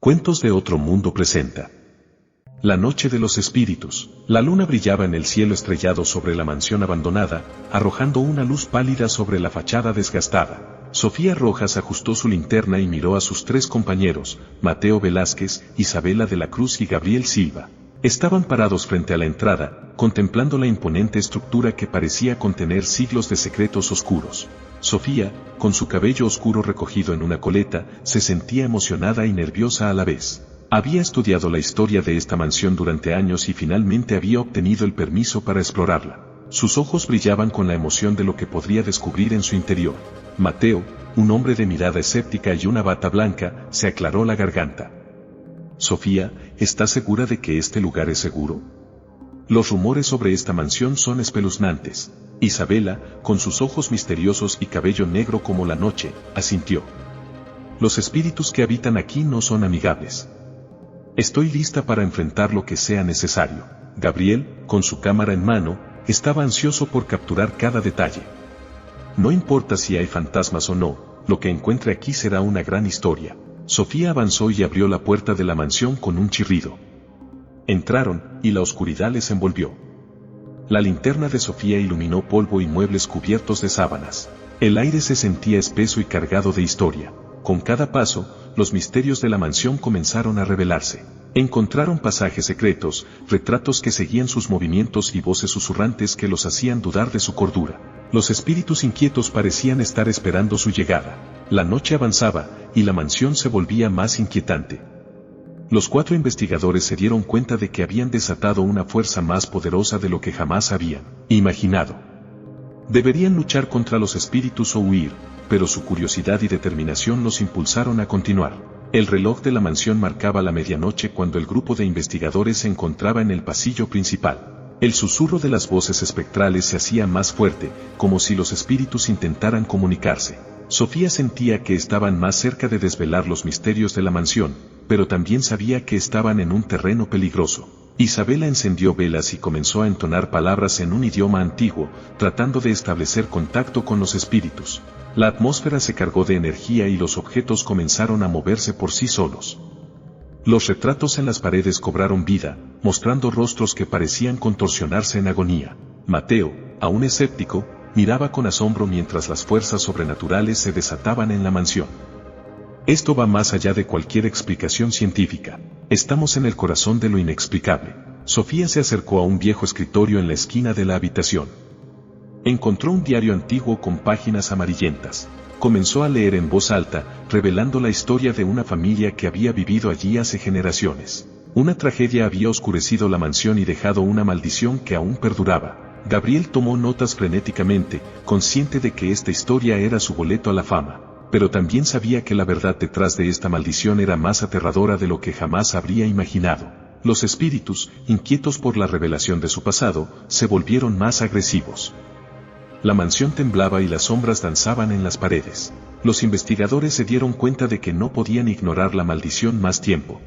Cuentos de otro mundo presenta. La noche de los espíritus. La luna brillaba en el cielo estrellado sobre la mansión abandonada, arrojando una luz pálida sobre la fachada desgastada. Sofía Rojas ajustó su linterna y miró a sus tres compañeros, Mateo Velázquez, Isabela de la Cruz y Gabriel Silva. Estaban parados frente a la entrada, contemplando la imponente estructura que parecía contener siglos de secretos oscuros. Sofía, con su cabello oscuro recogido en una coleta, se sentía emocionada y nerviosa a la vez. Había estudiado la historia de esta mansión durante años y finalmente había obtenido el permiso para explorarla. Sus ojos brillaban con la emoción de lo que podría descubrir en su interior. Mateo, un hombre de mirada escéptica y una bata blanca, se aclaró la garganta. Sofía, ¿estás segura de que este lugar es seguro? Los rumores sobre esta mansión son espeluznantes. Isabela, con sus ojos misteriosos y cabello negro como la noche, asintió. Los espíritus que habitan aquí no son amigables. Estoy lista para enfrentar lo que sea necesario. Gabriel, con su cámara en mano, estaba ansioso por capturar cada detalle. No importa si hay fantasmas o no, lo que encuentre aquí será una gran historia. Sofía avanzó y abrió la puerta de la mansión con un chirrido. Entraron, y la oscuridad les envolvió. La linterna de Sofía iluminó polvo y muebles cubiertos de sábanas. El aire se sentía espeso y cargado de historia. Con cada paso, los misterios de la mansión comenzaron a revelarse. Encontraron pasajes secretos, retratos que seguían sus movimientos y voces susurrantes que los hacían dudar de su cordura. Los espíritus inquietos parecían estar esperando su llegada. La noche avanzaba, y la mansión se volvía más inquietante. Los cuatro investigadores se dieron cuenta de que habían desatado una fuerza más poderosa de lo que jamás habían imaginado. Deberían luchar contra los espíritus o huir, pero su curiosidad y determinación los impulsaron a continuar. El reloj de la mansión marcaba la medianoche cuando el grupo de investigadores se encontraba en el pasillo principal. El susurro de las voces espectrales se hacía más fuerte, como si los espíritus intentaran comunicarse. Sofía sentía que estaban más cerca de desvelar los misterios de la mansión, pero también sabía que estaban en un terreno peligroso. Isabela encendió velas y comenzó a entonar palabras en un idioma antiguo, tratando de establecer contacto con los espíritus. La atmósfera se cargó de energía y los objetos comenzaron a moverse por sí solos. Los retratos en las paredes cobraron vida, mostrando rostros que parecían contorsionarse en agonía. Mateo, aún escéptico, miraba con asombro mientras las fuerzas sobrenaturales se desataban en la mansión. Esto va más allá de cualquier explicación científica. Estamos en el corazón de lo inexplicable. Sofía se acercó a un viejo escritorio en la esquina de la habitación. Encontró un diario antiguo con páginas amarillentas. Comenzó a leer en voz alta, revelando la historia de una familia que había vivido allí hace generaciones. Una tragedia había oscurecido la mansión y dejado una maldición que aún perduraba. Gabriel tomó notas frenéticamente, consciente de que esta historia era su boleto a la fama, pero también sabía que la verdad detrás de esta maldición era más aterradora de lo que jamás habría imaginado. Los espíritus, inquietos por la revelación de su pasado, se volvieron más agresivos. La mansión temblaba y las sombras danzaban en las paredes. Los investigadores se dieron cuenta de que no podían ignorar la maldición más tiempo.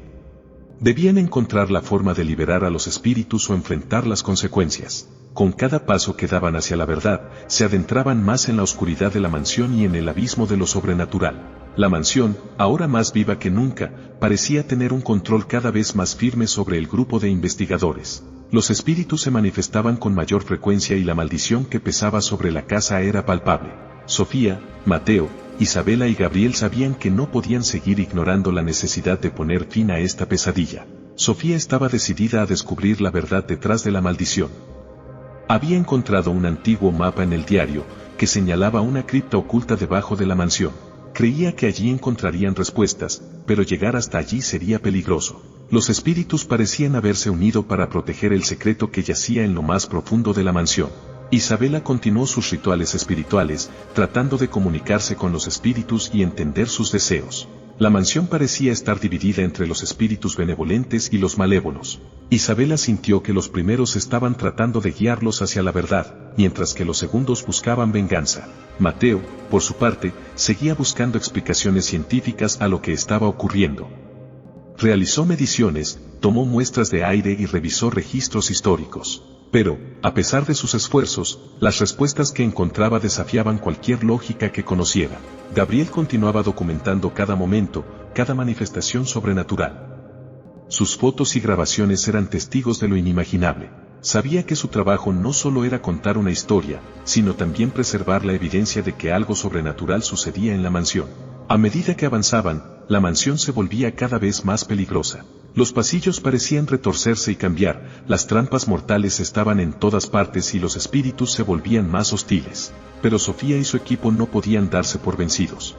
Debían encontrar la forma de liberar a los espíritus o enfrentar las consecuencias. Con cada paso que daban hacia la verdad, se adentraban más en la oscuridad de la mansión y en el abismo de lo sobrenatural. La mansión, ahora más viva que nunca, parecía tener un control cada vez más firme sobre el grupo de investigadores. Los espíritus se manifestaban con mayor frecuencia y la maldición que pesaba sobre la casa era palpable. Sofía, Mateo, Isabela y Gabriel sabían que no podían seguir ignorando la necesidad de poner fin a esta pesadilla. Sofía estaba decidida a descubrir la verdad detrás de la maldición. Había encontrado un antiguo mapa en el diario, que señalaba una cripta oculta debajo de la mansión. Creía que allí encontrarían respuestas, pero llegar hasta allí sería peligroso. Los espíritus parecían haberse unido para proteger el secreto que yacía en lo más profundo de la mansión. Isabela continuó sus rituales espirituales, tratando de comunicarse con los espíritus y entender sus deseos. La mansión parecía estar dividida entre los espíritus benevolentes y los malévolos. Isabela sintió que los primeros estaban tratando de guiarlos hacia la verdad, mientras que los segundos buscaban venganza. Mateo, por su parte, seguía buscando explicaciones científicas a lo que estaba ocurriendo. Realizó mediciones, tomó muestras de aire y revisó registros históricos. Pero, a pesar de sus esfuerzos, las respuestas que encontraba desafiaban cualquier lógica que conociera. Gabriel continuaba documentando cada momento, cada manifestación sobrenatural. Sus fotos y grabaciones eran testigos de lo inimaginable. Sabía que su trabajo no solo era contar una historia, sino también preservar la evidencia de que algo sobrenatural sucedía en la mansión. A medida que avanzaban, la mansión se volvía cada vez más peligrosa. Los pasillos parecían retorcerse y cambiar, las trampas mortales estaban en todas partes y los espíritus se volvían más hostiles. Pero Sofía y su equipo no podían darse por vencidos.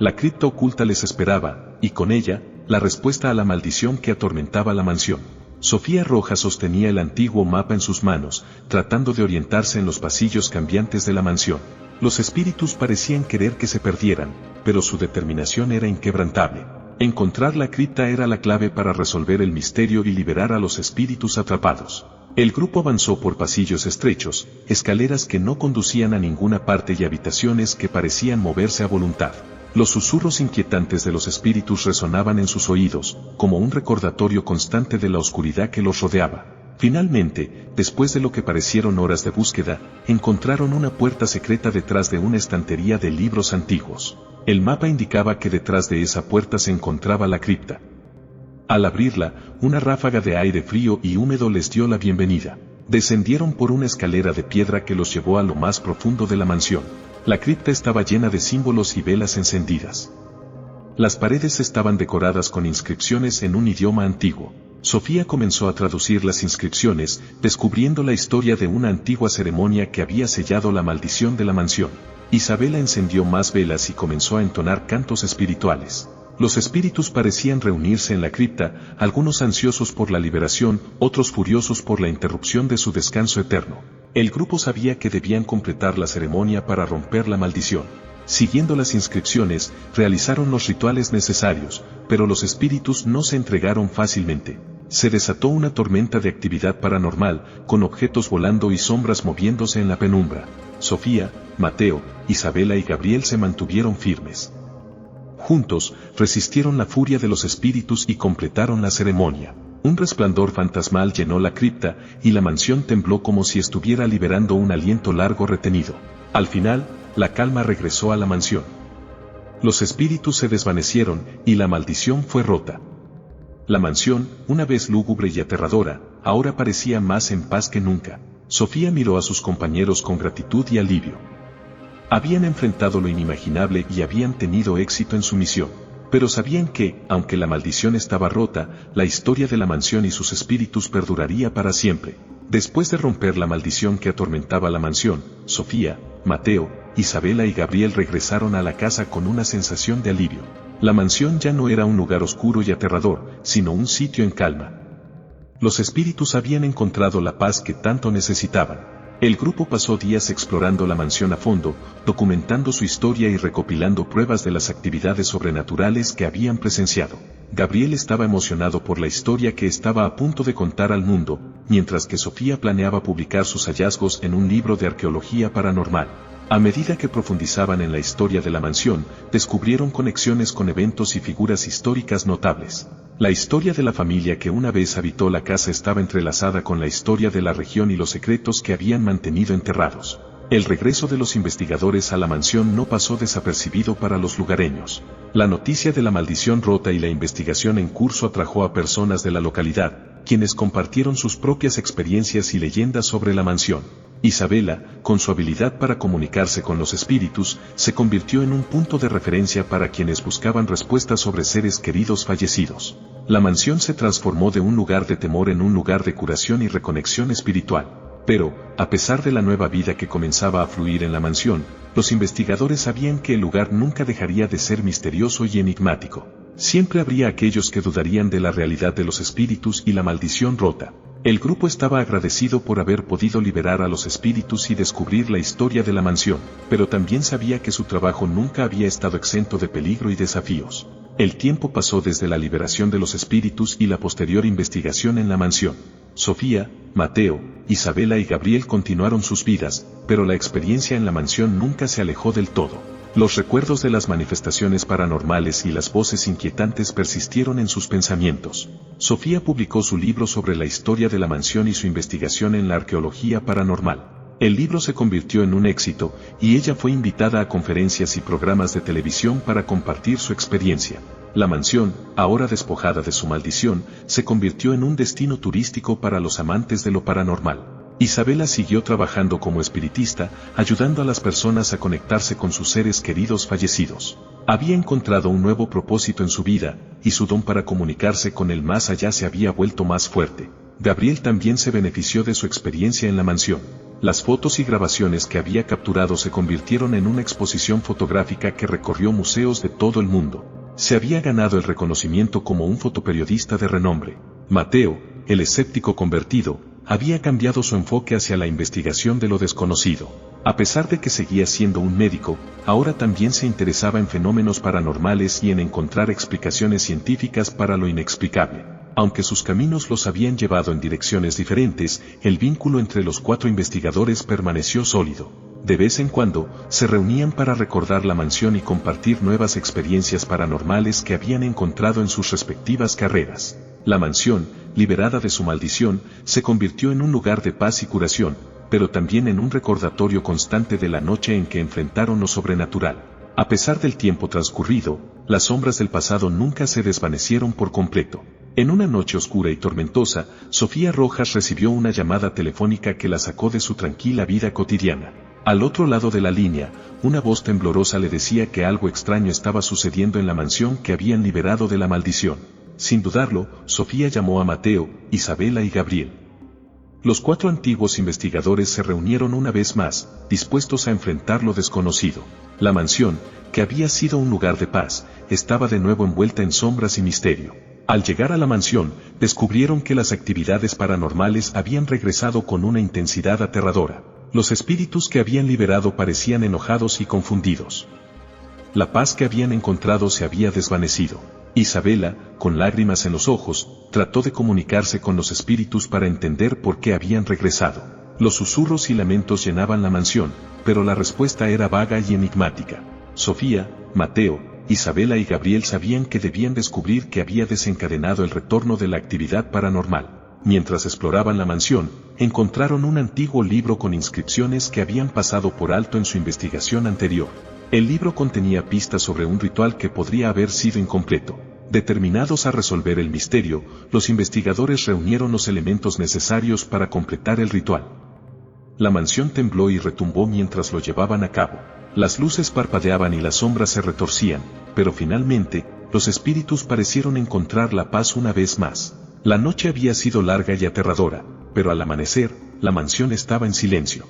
La cripta oculta les esperaba, y con ella, la respuesta a la maldición que atormentaba la mansión. Sofía Rojas sostenía el antiguo mapa en sus manos, tratando de orientarse en los pasillos cambiantes de la mansión. Los espíritus parecían querer que se perdieran, pero su determinación era inquebrantable. Encontrar la cripta era la clave para resolver el misterio y liberar a los espíritus atrapados. El grupo avanzó por pasillos estrechos, escaleras que no conducían a ninguna parte y habitaciones que parecían moverse a voluntad. Los susurros inquietantes de los espíritus resonaban en sus oídos, como un recordatorio constante de la oscuridad que los rodeaba. Finalmente, después de lo que parecieron horas de búsqueda, encontraron una puerta secreta detrás de una estantería de libros antiguos. El mapa indicaba que detrás de esa puerta se encontraba la cripta. Al abrirla, una ráfaga de aire frío y húmedo les dio la bienvenida. Descendieron por una escalera de piedra que los llevó a lo más profundo de la mansión. La cripta estaba llena de símbolos y velas encendidas. Las paredes estaban decoradas con inscripciones en un idioma antiguo. Sofía comenzó a traducir las inscripciones, descubriendo la historia de una antigua ceremonia que había sellado la maldición de la mansión. Isabela encendió más velas y comenzó a entonar cantos espirituales. Los espíritus parecían reunirse en la cripta, algunos ansiosos por la liberación, otros furiosos por la interrupción de su descanso eterno. El grupo sabía que debían completar la ceremonia para romper la maldición. Siguiendo las inscripciones, realizaron los rituales necesarios, pero los espíritus no se entregaron fácilmente. Se desató una tormenta de actividad paranormal, con objetos volando y sombras moviéndose en la penumbra. Sofía, Mateo, Isabela y Gabriel se mantuvieron firmes. Juntos, resistieron la furia de los espíritus y completaron la ceremonia. Un resplandor fantasmal llenó la cripta, y la mansión tembló como si estuviera liberando un aliento largo retenido. Al final, la calma regresó a la mansión. Los espíritus se desvanecieron, y la maldición fue rota. La mansión, una vez lúgubre y aterradora, ahora parecía más en paz que nunca. Sofía miró a sus compañeros con gratitud y alivio. Habían enfrentado lo inimaginable y habían tenido éxito en su misión. Pero sabían que, aunque la maldición estaba rota, la historia de la mansión y sus espíritus perduraría para siempre. Después de romper la maldición que atormentaba la mansión, Sofía, Mateo, Isabela y Gabriel regresaron a la casa con una sensación de alivio. La mansión ya no era un lugar oscuro y aterrador, sino un sitio en calma. Los espíritus habían encontrado la paz que tanto necesitaban. El grupo pasó días explorando la mansión a fondo, documentando su historia y recopilando pruebas de las actividades sobrenaturales que habían presenciado. Gabriel estaba emocionado por la historia que estaba a punto de contar al mundo, mientras que Sofía planeaba publicar sus hallazgos en un libro de arqueología paranormal. A medida que profundizaban en la historia de la mansión, descubrieron conexiones con eventos y figuras históricas notables. La historia de la familia que una vez habitó la casa estaba entrelazada con la historia de la región y los secretos que habían mantenido enterrados. El regreso de los investigadores a la mansión no pasó desapercibido para los lugareños. La noticia de la maldición rota y la investigación en curso atrajo a personas de la localidad, quienes compartieron sus propias experiencias y leyendas sobre la mansión. Isabela, con su habilidad para comunicarse con los espíritus, se convirtió en un punto de referencia para quienes buscaban respuestas sobre seres queridos fallecidos. La mansión se transformó de un lugar de temor en un lugar de curación y reconexión espiritual. Pero, a pesar de la nueva vida que comenzaba a fluir en la mansión, los investigadores sabían que el lugar nunca dejaría de ser misterioso y enigmático. Siempre habría aquellos que dudarían de la realidad de los espíritus y la maldición rota. El grupo estaba agradecido por haber podido liberar a los espíritus y descubrir la historia de la mansión, pero también sabía que su trabajo nunca había estado exento de peligro y desafíos. El tiempo pasó desde la liberación de los espíritus y la posterior investigación en la mansión. Sofía, Mateo, Isabela y Gabriel continuaron sus vidas, pero la experiencia en la mansión nunca se alejó del todo. Los recuerdos de las manifestaciones paranormales y las voces inquietantes persistieron en sus pensamientos. Sofía publicó su libro sobre la historia de la mansión y su investigación en la arqueología paranormal. El libro se convirtió en un éxito, y ella fue invitada a conferencias y programas de televisión para compartir su experiencia. La mansión, ahora despojada de su maldición, se convirtió en un destino turístico para los amantes de lo paranormal. Isabela siguió trabajando como espiritista, ayudando a las personas a conectarse con sus seres queridos fallecidos. Había encontrado un nuevo propósito en su vida, y su don para comunicarse con el más allá se había vuelto más fuerte. Gabriel también se benefició de su experiencia en la mansión. Las fotos y grabaciones que había capturado se convirtieron en una exposición fotográfica que recorrió museos de todo el mundo. Se había ganado el reconocimiento como un fotoperiodista de renombre. Mateo, el escéptico convertido, había cambiado su enfoque hacia la investigación de lo desconocido. A pesar de que seguía siendo un médico, ahora también se interesaba en fenómenos paranormales y en encontrar explicaciones científicas para lo inexplicable. Aunque sus caminos los habían llevado en direcciones diferentes, el vínculo entre los 4 investigadores permaneció sólido. De vez en cuando, se reunían para recordar la mansión y compartir nuevas experiencias paranormales que habían encontrado en sus respectivas carreras. La mansión, liberada de su maldición, se convirtió en un lugar de paz y curación, pero también en un recordatorio constante de la noche en que enfrentaron lo sobrenatural. A pesar del tiempo transcurrido, las sombras del pasado nunca se desvanecieron por completo. En una noche oscura y tormentosa, Sofía Rojas recibió una llamada telefónica que la sacó de su tranquila vida cotidiana. Al otro lado de la línea, una voz temblorosa le decía que algo extraño estaba sucediendo en la mansión que habían liberado de la maldición. Sin dudarlo, Sofía llamó a Mateo, Isabela y Gabriel. Los 4 antiguos investigadores se reunieron una vez más, dispuestos a enfrentar lo desconocido. La mansión, que había sido un lugar de paz, estaba de nuevo envuelta en sombras y misterio. Al llegar a la mansión, descubrieron que las actividades paranormales habían regresado con una intensidad aterradora. Los espíritus que habían liberado parecían enojados y confundidos. La paz que habían encontrado se había desvanecido. Isabela, con lágrimas en los ojos, trató de comunicarse con los espíritus para entender por qué habían regresado. Los susurros y lamentos llenaban la mansión, pero la respuesta era vaga y enigmática. Sofía, Mateo, Isabela y Gabriel sabían que debían descubrir qué había desencadenado el retorno de la actividad paranormal. Mientras exploraban la mansión, encontraron un antiguo libro con inscripciones que habían pasado por alto en su investigación anterior. El libro contenía pistas sobre un ritual que podría haber sido incompleto. Determinados a resolver el misterio, los investigadores reunieron los elementos necesarios para completar el ritual. La mansión tembló y retumbó mientras lo llevaban a cabo. Las luces parpadeaban y las sombras se retorcían, pero finalmente, los espíritus parecieron encontrar la paz una vez más. La noche había sido larga y aterradora, pero al amanecer, la mansión estaba en silencio.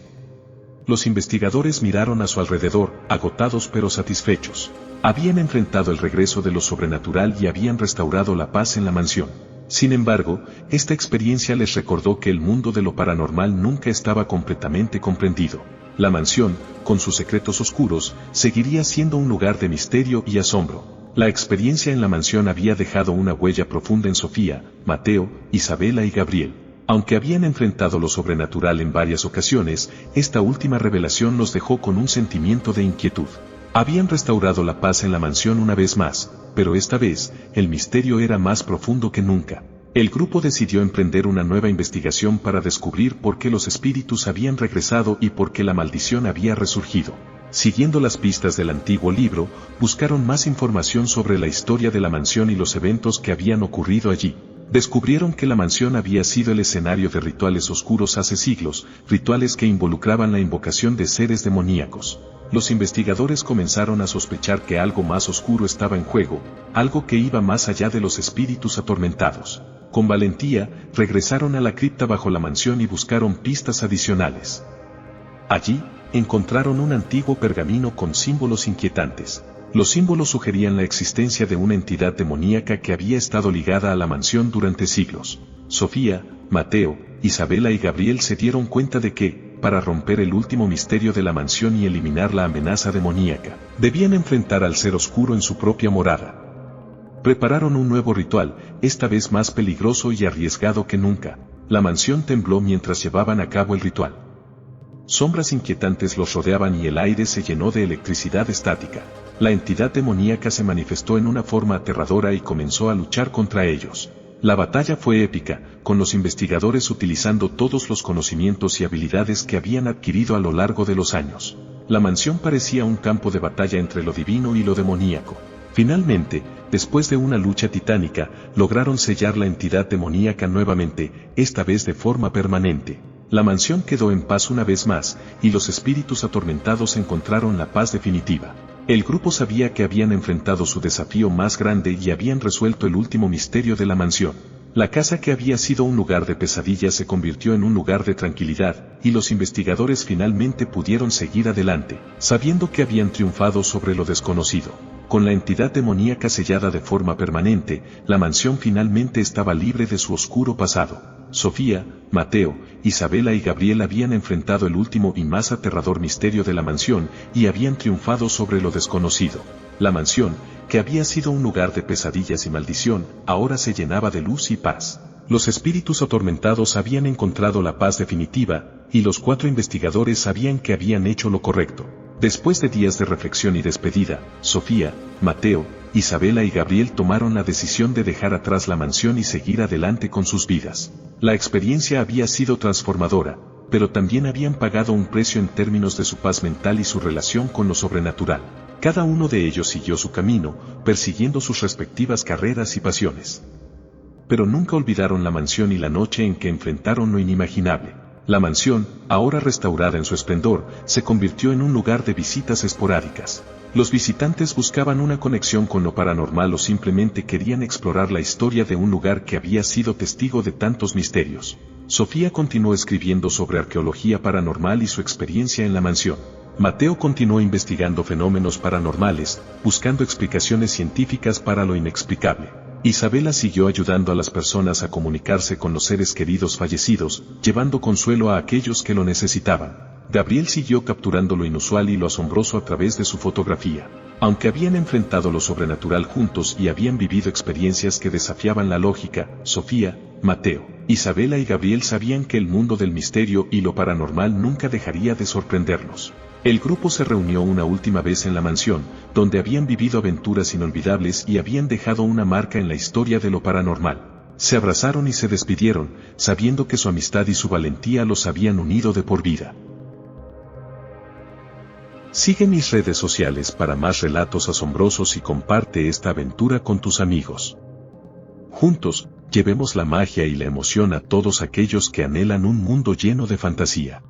Los investigadores miraron a su alrededor, agotados pero satisfechos. Habían enfrentado el regreso de lo sobrenatural y habían restaurado la paz en la mansión. Sin embargo, esta experiencia les recordó que el mundo de lo paranormal nunca estaba completamente comprendido. La mansión, con sus secretos oscuros, seguiría siendo un lugar de misterio y asombro. La experiencia en la mansión había dejado una huella profunda en Sofía, Mateo, Isabela y Gabriel. Aunque habían enfrentado lo sobrenatural en varias ocasiones, esta última revelación los dejó con un sentimiento de inquietud. Habían restaurado la paz en la mansión una vez más, pero esta vez, el misterio era más profundo que nunca. El grupo decidió emprender una nueva investigación para descubrir por qué los espíritus habían regresado y por qué la maldición había resurgido. Siguiendo las pistas del antiguo libro, buscaron más información sobre la historia de la mansión y los eventos que habían ocurrido allí. Descubrieron que la mansión había sido el escenario de rituales oscuros hace siglos, rituales que involucraban la invocación de seres demoníacos. Los investigadores comenzaron a sospechar que algo más oscuro estaba en juego, algo que iba más allá de los espíritus atormentados. Con valentía, regresaron a la cripta bajo la mansión y buscaron pistas adicionales. Allí, encontraron un antiguo pergamino con símbolos inquietantes. Los símbolos sugerían la existencia de una entidad demoníaca que había estado ligada a la mansión durante siglos. Sofía, Mateo, Isabela y Gabriel se dieron cuenta de que, para romper el último misterio de la mansión y eliminar la amenaza demoníaca, debían enfrentar al ser oscuro en su propia morada. Prepararon un nuevo ritual, esta vez más peligroso y arriesgado que nunca. La mansión tembló mientras llevaban a cabo el ritual. Sombras inquietantes los rodeaban y el aire se llenó de electricidad estática. La entidad demoníaca se manifestó en una forma aterradora y comenzó a luchar contra ellos. La batalla fue épica, con los investigadores utilizando todos los conocimientos y habilidades que habían adquirido a lo largo de los años. La mansión parecía un campo de batalla entre lo divino y lo demoníaco. Finalmente, después de una lucha titánica, lograron sellar la entidad demoníaca nuevamente, esta vez de forma permanente. La mansión quedó en paz una vez más, y los espíritus atormentados encontraron la paz definitiva. El grupo sabía que habían enfrentado su desafío más grande y habían resuelto el último misterio de la mansión. La casa que había sido un lugar de pesadillas se convirtió en un lugar de tranquilidad, y los investigadores finalmente pudieron seguir adelante, sabiendo que habían triunfado sobre lo desconocido. Con la entidad demoníaca sellada de forma permanente, la mansión finalmente estaba libre de su oscuro pasado. Sofía, Mateo, Isabela y Gabriel habían enfrentado el último y más aterrador misterio de la mansión y habían triunfado sobre lo desconocido. La mansión, que había sido un lugar de pesadillas y maldición, ahora se llenaba de luz y paz. Los espíritus atormentados habían encontrado la paz definitiva, y los 4 investigadores sabían que habían hecho lo correcto. Después de días de reflexión y despedida, Sofía, Mateo, Isabela y Gabriel tomaron la decisión de dejar atrás la mansión y seguir adelante con sus vidas. La experiencia había sido transformadora, pero también habían pagado un precio en términos de su paz mental y su relación con lo sobrenatural. Cada uno de ellos siguió su camino, persiguiendo sus respectivas carreras y pasiones. Pero nunca olvidaron la mansión y la noche en que enfrentaron lo inimaginable. La mansión, ahora restaurada en su esplendor, se convirtió en un lugar de visitas esporádicas. Los visitantes buscaban una conexión con lo paranormal o simplemente querían explorar la historia de un lugar que había sido testigo de tantos misterios. Sofía continuó escribiendo sobre arqueología paranormal y su experiencia en la mansión. Mateo continuó investigando fenómenos paranormales, buscando explicaciones científicas para lo inexplicable. Isabela siguió ayudando a las personas a comunicarse con los seres queridos fallecidos, llevando consuelo a aquellos que lo necesitaban. Gabriel siguió capturando lo inusual y lo asombroso a través de su fotografía. Aunque habían enfrentado lo sobrenatural juntos y habían vivido experiencias que desafiaban la lógica, Sofía, Mateo, Isabela y Gabriel sabían que el mundo del misterio y lo paranormal nunca dejaría de sorprenderlos. El grupo se reunió una última vez en la mansión, donde habían vivido aventuras inolvidables y habían dejado una marca en la historia de lo paranormal. Se abrazaron y se despidieron, sabiendo que su amistad y su valentía los habían unido de por vida. Sigue mis redes sociales para más relatos asombrosos y comparte esta aventura con tus amigos. Juntos, llevemos la magia y la emoción a todos aquellos que anhelan un mundo lleno de fantasía.